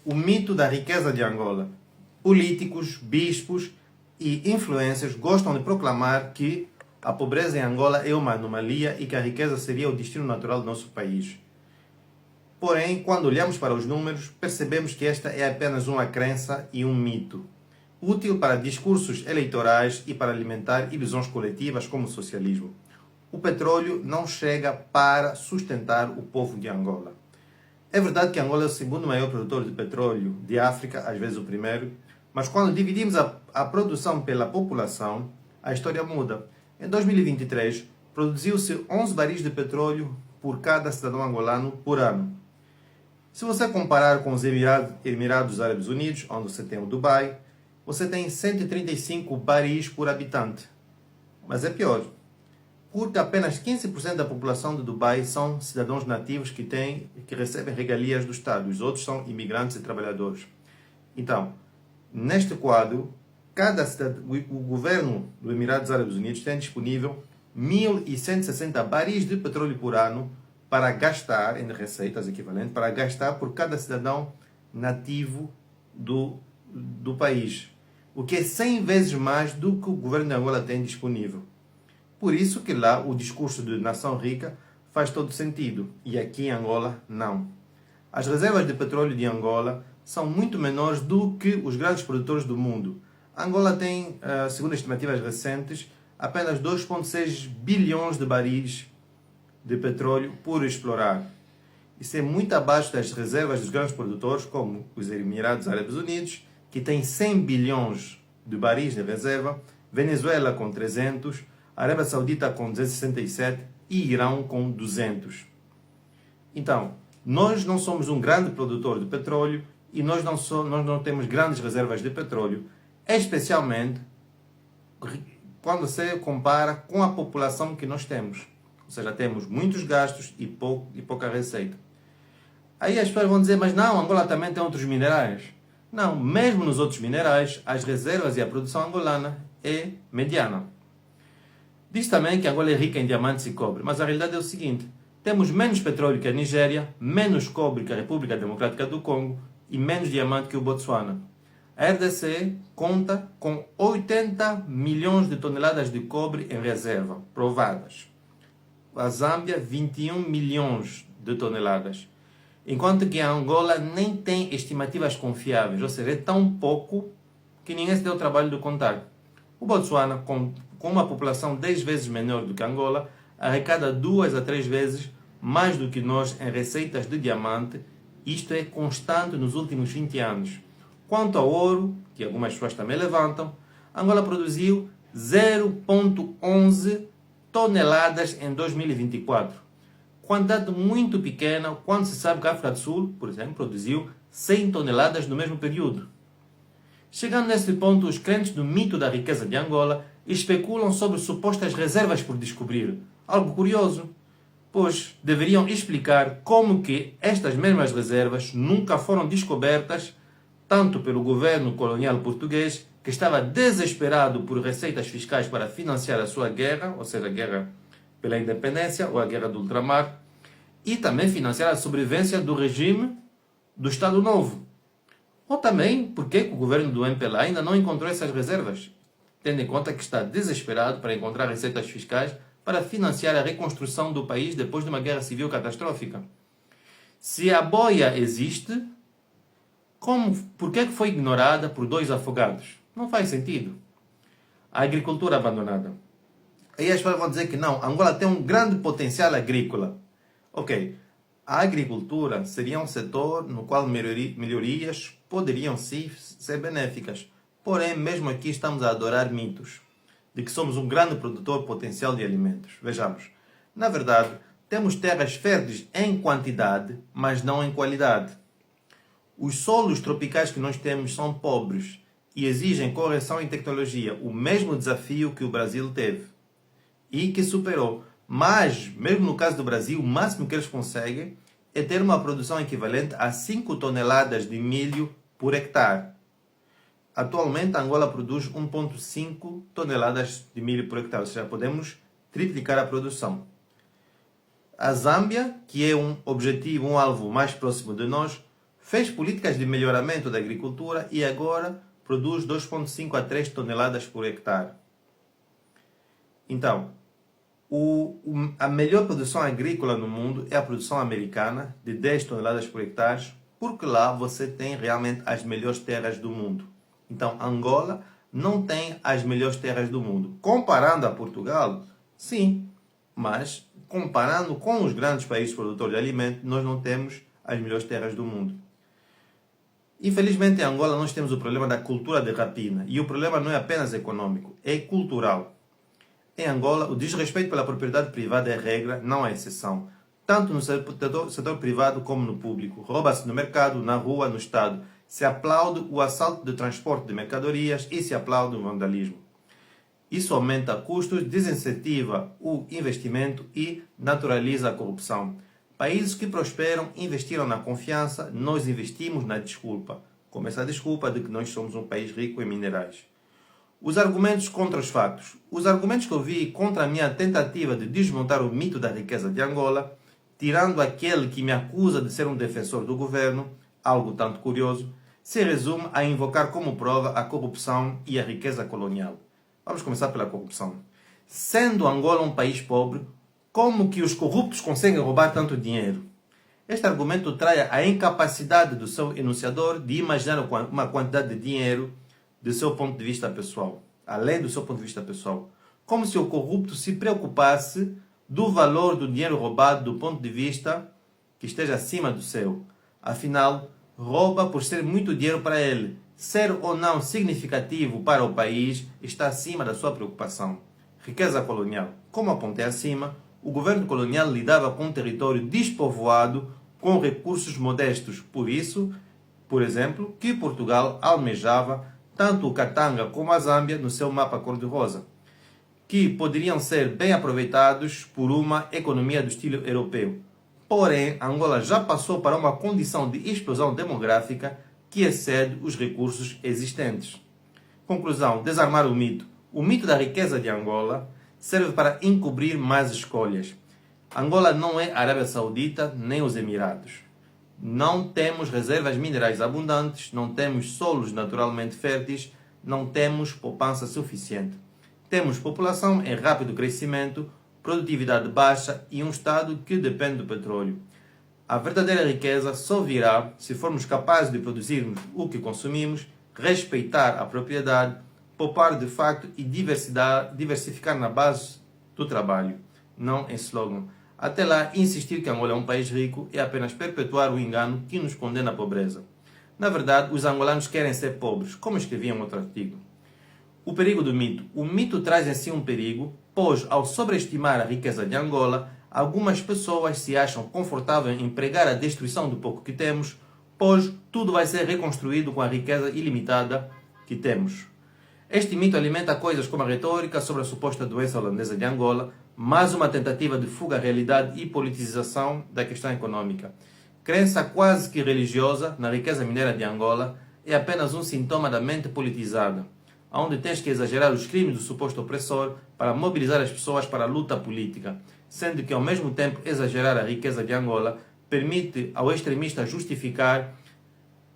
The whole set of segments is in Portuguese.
O mito da riqueza de Angola. Políticos, bispos e influencers gostam de proclamar que a pobreza em Angola é uma anomalia e que a riqueza seria o destino natural do nosso país. Porém, quando olhamos para os números, percebemos que esta é apenas uma crença e um mito, útil para discursos eleitorais e para alimentar ilusões coletivas como o socialismo. O petróleo não chega para sustentar o povo de Angola. É verdade que Angola é o segundo maior produtor de petróleo de África, às vezes o primeiro, mas quando dividimos a produção pela população, a história muda. Em 2023, produziu-se 11 baris de petróleo por cada cidadão angolano por ano. Se você comparar com os Emirados Árabes Unidos, onde você tem o Dubai, você tem 135 baris por habitante. Mas é pior, porque apenas 15% da população de Dubai são cidadãos nativos que recebem regalias do Estado. Os outros são imigrantes e trabalhadores. Então, neste quadro, o governo dos Emirados Árabes Unidos tem disponível 1.160 baris de petróleo por ano para gastar, em receitas equivalentes, para gastar por cada cidadão nativo do país. O que é 100 vezes mais do que o governo de Angola tem disponível. Por isso que lá o discurso de nação rica faz todo sentido, e aqui em Angola não. As reservas de petróleo de Angola são muito menores do que os grandes produtores do mundo. Angola tem, segundo estimativas recentes, apenas 2,6 bilhões de baris de petróleo por explorar. Isso é muito abaixo das reservas dos grandes produtores, como os Emirados Árabes Unidos, que têm 100 bilhões de baris de reserva, Venezuela com 300, Arábia Saudita com 267 e Irão com 200. Então, nós não somos um grande produtor de petróleo e nós não temos grandes reservas de petróleo, especialmente quando você compara com a população que nós temos. Ou seja, temos muitos gastos e pouca receita. Aí as pessoas vão dizer, mas não, Angola também tem outros minerais. Não, mesmo nos outros minerais, as reservas e a produção angolana é mediana. Diz também que Angola é rica em diamantes e cobre, mas a realidade é o seguinte: temos menos petróleo que a Nigéria, menos cobre que a República Democrática do Congo e menos diamante que o Botsuana. A RDC conta com 80 milhões de toneladas de cobre em reserva, provadas. A Zâmbia, 21 milhões de toneladas. Enquanto que a Angola nem tem estimativas confiáveis, ou seja, é tão pouco que ninguém se deu o trabalho de contar. O Botsuana, com uma população 10 vezes menor do que a Angola, arrecada 2 a 3 vezes mais do que nós em receitas de diamante. Isto é constante nos últimos 20 anos. Quanto ao ouro, que algumas pessoas também levantam, Angola produziu 0,11 toneladas em 2024. Quantidade muito pequena, quando se sabe que a África do Sul, por exemplo, produziu 100 toneladas no mesmo período. Chegando nesse ponto, os crentes do mito da riqueza de Angola especulam sobre supostas reservas por descobrir. Algo curioso, pois deveriam explicar como que estas mesmas reservas nunca foram descobertas, tanto pelo governo colonial português, que estava desesperado por receitas fiscais para financiar a sua guerra, ou seja, a guerra pela independência ou a guerra do ultramar, e também financiar a sobrevivência do regime do Estado Novo. Ou também porque o governo do MPLA ainda não encontrou essas reservas, tendo em conta que está desesperado para encontrar receitas fiscais para financiar a reconstrução do país depois de uma guerra civil catastrófica. Se a boia existe, por que foi ignorada por 2 afogados? Não faz sentido. A agricultura abandonada. Aí as pessoas vão dizer que não, Angola tem um grande potencial agrícola. Ok, a agricultura seria um setor no qual melhorias poderiam sim ser benéficas. Porém, mesmo aqui estamos a adorar mitos de que somos um grande produtor potencial de alimentos. Vejamos, na verdade, temos terras férteis em quantidade, mas não em qualidade. Os solos tropicais que nós temos são pobres e exigem correção em tecnologia, o mesmo desafio que o Brasil teve e que superou. Mas, mesmo no caso do Brasil, o máximo que eles conseguem é ter uma produção equivalente a 5 toneladas de milho por hectare. Atualmente, a Angola produz 1,5 toneladas de milho por hectare, ou seja, podemos triplicar a produção. A Zâmbia, que é um objetivo, um alvo mais próximo de nós, fez políticas de melhoramento da agricultura e agora produz 2,5 a 3 toneladas por hectare. Então, a melhor produção agrícola no mundo é a produção americana, de 10 toneladas por hectare, porque lá você tem realmente as melhores terras do mundo. Então, Angola não tem as melhores terras do mundo. Comparando a Portugal, sim, mas comparando com os grandes países produtores de alimentos, nós não temos as melhores terras do mundo. Infelizmente, em Angola, nós temos o problema da cultura de rapina. E o problema não é apenas econômico, é cultural. Em Angola, o desrespeito pela propriedade privada é regra, não é exceção. Tanto no setor privado como no público. Rouba-se no mercado, na rua, no Estado. Se aplaude o assalto de transporte de mercadorias e se aplaude o vandalismo. Isso aumenta custos, desincentiva o investimento e naturaliza a corrupção. Países que prosperam investiram na confiança, nós investimos na desculpa. Como essa desculpa de que nós somos um país rico em minerais. Os argumentos contra os factos. Os argumentos que eu vi contra a minha tentativa de desmontar o mito da riqueza de Angola, tirando aquele que me acusa de ser um defensor do governo, algo tanto curioso, se resume a invocar como prova a corrupção e a riqueza colonial. Vamos começar pela corrupção. Sendo Angola um país pobre, como que os corruptos conseguem roubar tanto dinheiro? Este argumento trai a incapacidade do seu enunciador de imaginar uma quantidade de dinheiro do seu ponto de vista pessoal, além do seu ponto de vista pessoal. Como se o corrupto se preocupasse do valor do dinheiro roubado do ponto de vista que esteja acima do seu. Afinal, rouba por ser muito dinheiro para ele. Ser ou não significativo para o país está acima da sua preocupação. Riqueza colonial. Como apontei acima, o governo colonial lidava com um território despovoado com recursos modestos. Por isso, por exemplo, que Portugal almejava tanto o Katanga como a Zâmbia no seu mapa cor-de-rosa, que poderiam ser bem aproveitados por uma economia do estilo europeu. Porém, Angola já passou para uma condição de explosão demográfica que excede os recursos existentes. Conclusão, desarmar o mito. O mito da riqueza de Angola serve para encobrir mais escolhas. Angola não é a Arábia Saudita nem os Emirados. Não temos reservas minerais abundantes, não temos solos naturalmente férteis, não temos poupança suficiente. Temos população em rápido crescimento, produtividade baixa e um Estado que depende do petróleo. A verdadeira riqueza só virá se formos capazes de produzirmos o que consumimos, respeitar a propriedade, poupar de facto e diversificar na base do trabalho, não em slogan. Até lá, insistir que Angola é um país rico é apenas perpetuar o engano que nos condena à pobreza. Na verdade, os angolanos querem ser pobres, como escrevi em outro artigo. O perigo do mito. O mito traz em si um perigo, pois, ao sobreestimar a riqueza de Angola, algumas pessoas se acham confortáveis em pregar a destruição do pouco que temos, pois tudo vai ser reconstruído com a riqueza ilimitada que temos. Este mito alimenta coisas como a retórica sobre a suposta doença holandesa de Angola, mais uma tentativa de fuga à realidade e politização da questão econômica. Crença quase que religiosa na riqueza mineira de Angola é apenas um sintoma da mente politizada, onde tens que exagerar os crimes do suposto opressor para mobilizar as pessoas para a luta política, sendo que ao mesmo tempo exagerar a riqueza de Angola permite ao extremista justificar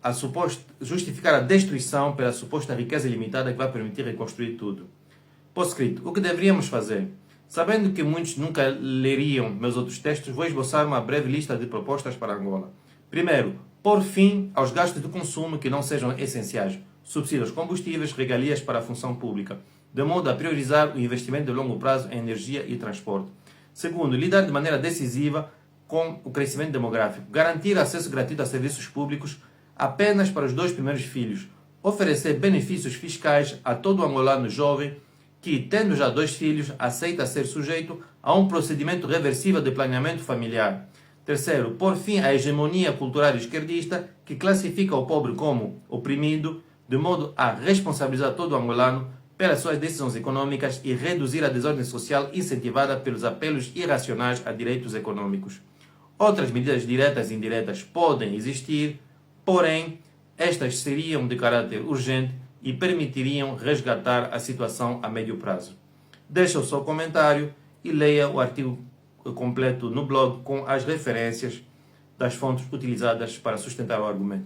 a destruição pela suposta riqueza ilimitada que vai permitir reconstruir tudo. Postscrito, o que deveríamos fazer? Sabendo que muitos nunca leriam meus outros textos, vou esboçar uma breve lista de propostas para Angola. Primeiro, pôr fim aos gastos de consumo que não sejam essenciais, subsídios combustíveis, regalias para a função pública, de modo a priorizar o investimento de longo prazo em energia e transporte. Segundo, lidar de maneira decisiva com o crescimento demográfico, garantir acesso gratuito a serviços públicos apenas para os 2 primeiros filhos, oferecer benefícios fiscais a todo angolano jovem que, tendo já 2 filhos, aceita ser sujeito a um procedimento reversível de planeamento familiar. Terceiro, pôr fim à hegemonia cultural esquerdista que classifica o pobre como oprimido, de modo a responsabilizar todo angolano pelas suas decisões econômicas e reduzir a desordem social incentivada pelos apelos irracionais a direitos econômicos. Outras medidas diretas e indiretas podem existir, porém, estas seriam de caráter urgente e permitiriam resgatar a situação a médio prazo. Deixa o seu comentário e leia o artigo completo no blog com as referências das fontes utilizadas para sustentar o argumento.